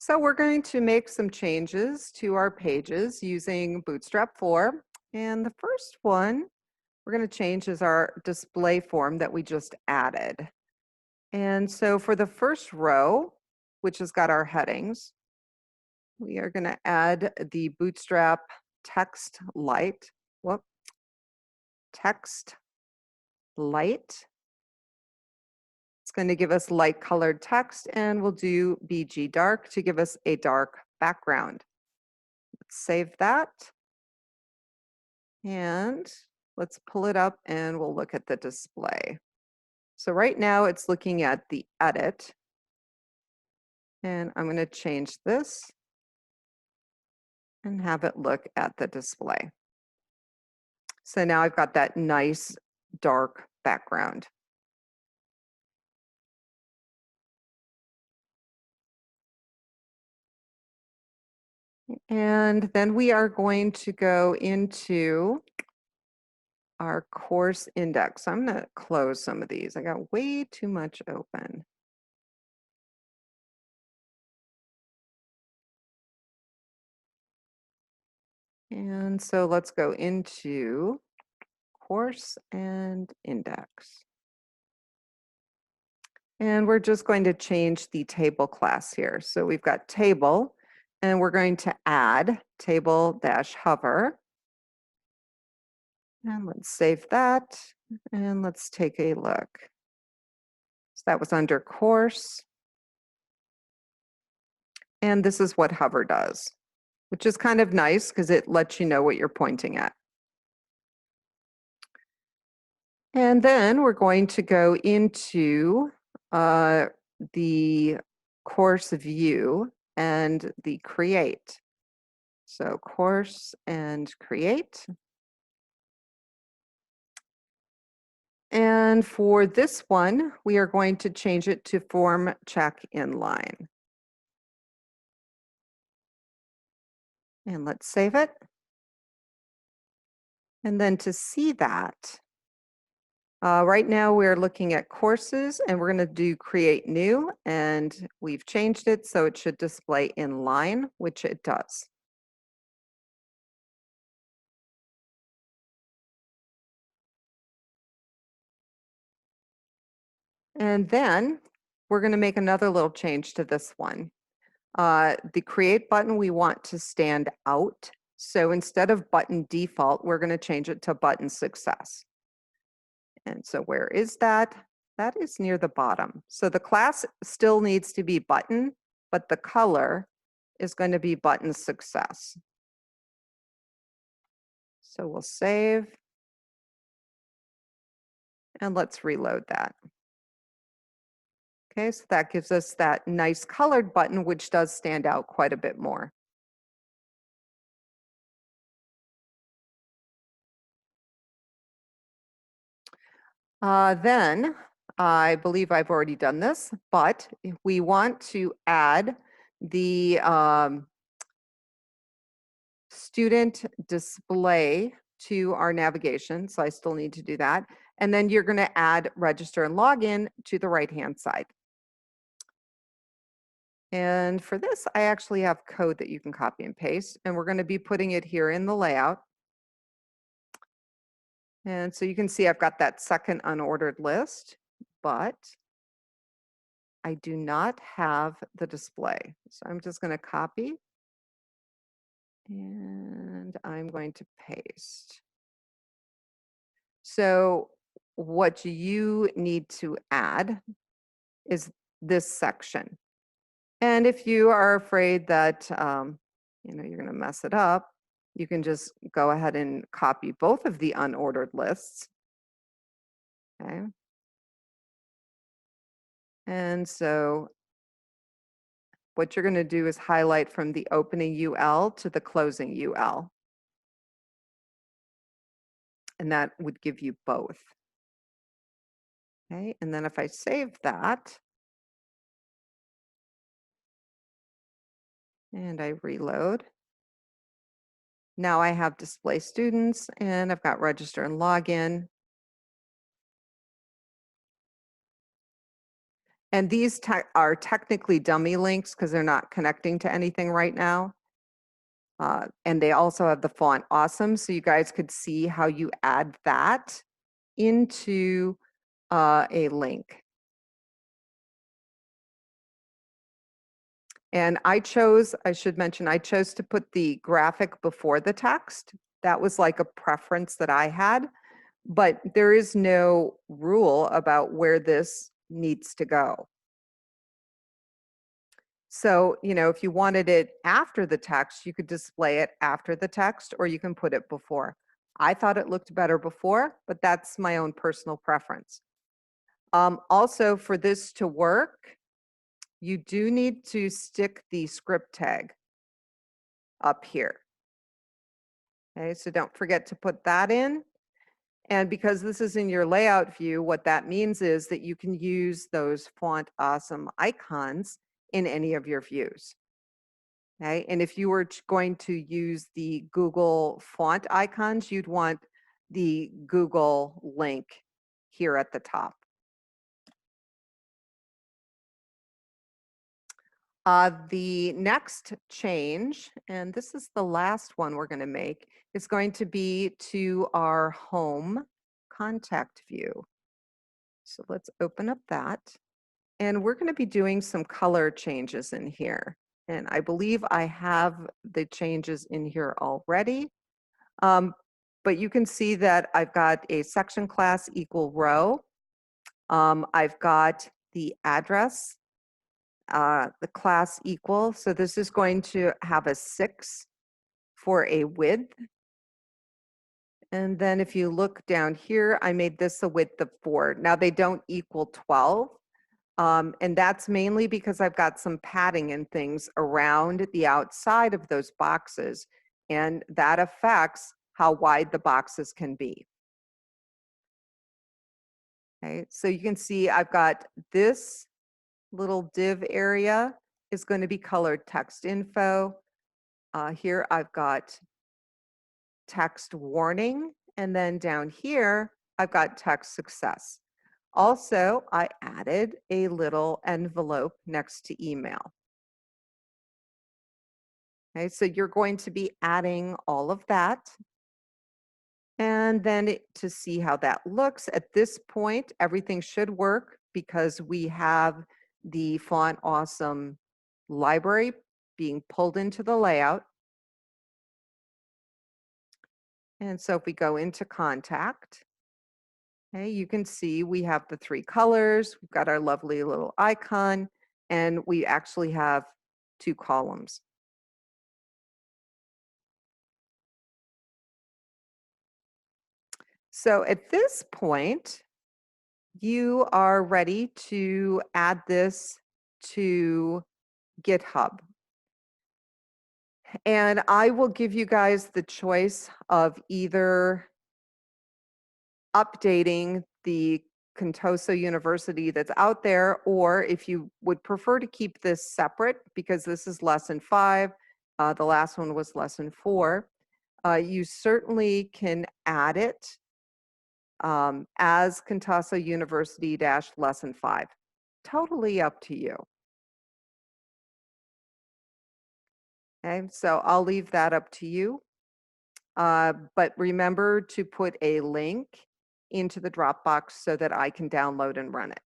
So we're going to make some changes to our pages using Bootstrap 4. And the first one we're going to change is our display form that we just added. And so for the first row, which has got our headings, we are going to add the Bootstrap text light. Text light. It's going to give us light colored text, and we'll do BG dark to give us a dark background. Let's save that. And let's pull it up and we'll look at the display. So right now it's looking at the edit. And I'm going to change this and have it look at the display. So now I've got that nice dark background. And then we are going to go into our course index. I'm going to close some of these. I got way too much open. And so let's go into course and index. And we're just going to change the table class here. So we've got table, and we're going to add table-hover. And let's save that, and let's take a look. So that was under course. And this is what hover does, which is kind of nice because it lets you know what you're pointing at. And then we're going to go into the course view and the create. So course and create. And for this one, we are going to change it to form check inline. And let's save it. And then to see that, right now we're looking at courses, and we're going to do create new, and we've changed it so it should display inline, which it does. And then we're going to make another little change to this one. The create button we want to stand out. So instead of button default, we're going to change it to button success. And so where is that? That is near the bottom. So the class still needs to be button, but the color is going to be button success. So we'll save. And let's reload that. Okay, so that gives us that nice colored button, which does stand out quite a bit more. Then, I believe I've already done this, but we want to add the student display to our navigation. So I still need to do that. And then you're going to add register and login to the right-hand side. And for this, I actually have code that you can copy and paste, and we're going to be putting it here in the layout. And so you can see I've got that second unordered list, but I do not have the display. So I'm just going to copy, and I'm going to paste. So what you need to add is this section. And if you are afraid that you're going to mess it up, you can just go ahead and copy both of the unordered lists. Okay. And so what you're going to do is highlight from the opening UL to the closing UL. And that would give you both. Okay, and then if I save that, and I reload, now I have display students, and I've got register and login. And these are technically dummy links because they're not connecting to anything right now. And they also have the font awesome, so you guys could see how you add that into a link. And I should mention, I chose to put the graphic before the text. That was like a preference that I had, but there is no rule about where this needs to go. So, if you wanted it after the text, you could display it after the text, or you can put it before. I thought it looked better before, but that's my own personal preference. Also, for this to work, you do need to stick the script tag up here. Okay, so don't forget to put that in. And because this is in your layout view, what that means is that you can use those font awesome icons in any of your views. Okay, and if you were going to use the Google font icons, you'd want the Google link here at the top. The next change, and this is the last one we're going to make, is going to be to our home contact view. So let's open up that. And we're going to be doing some color changes in here. And I believe I have the changes in here already. But you can see that I've got a section class equal row. I've got the address, the class equal. So this is going to have a 6 for a width. And then if you look down here, I made this a width of 4. Now they don't equal 12. And that's mainly because I've got some padding and things around the outside of those boxes, and that affects how wide the boxes can be. Okay, so you can see I've got this little div area is going to be colored text info. Here I've got text warning, and then down here I've got text success. Also, I added a little envelope next to email. Okay, so you're going to be adding all of that. And then to see how that looks at this point, everything should work because we have the Font Awesome library being pulled into the layout. And so if we go into contact, okay, you can see we have the 3 colors, we've got our lovely little icon, and we actually have 2 columns. So at this point, you are ready to add this to GitHub. And I will give you guys the choice of either updating the Contoso University that's out there, or if you would prefer to keep this separate, because this is lesson 5, the last one was lesson 4, you certainly can add it as Contoso University lesson 5. Totally up to you. Okay, so I'll leave that up to you. But remember to put a link into the Dropbox so that I can download and run it.